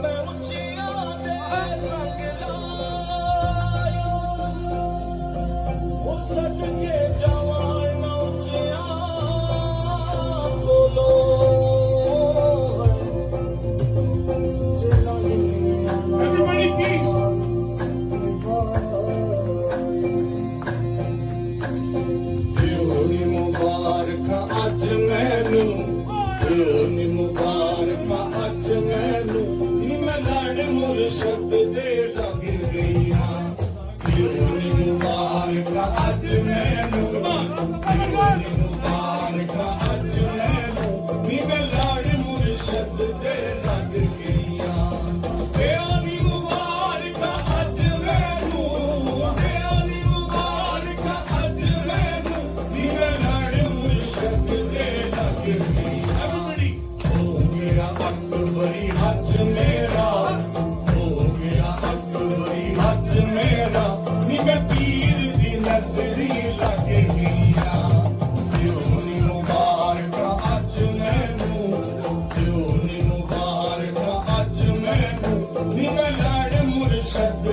मैं उचियां दे संग लाई वो सदके जवान उचियां बोलो Everybody, please. नी मुबारक अज मैनू नी मुबारक अज मैनू मैं लड़ मुर्शद दे लग गईया नी मुबारक अज मैनू नी मुबारक अज मैनू मैं लड़ मुर्शद दे लग गईया नी मुबारक अज मैनू नी मुबारक अज मैनू मैं लड़ मुर्शद दे लग गईया Everybody. हो गया अकबरी हज मेरा हो गया अकबरी हज मेरा नी मैं पीर दी नजरी लग गईया नी मुबारक अज मैनू नी मुबारक अज मैनू नी मैं लड़ मुर्शद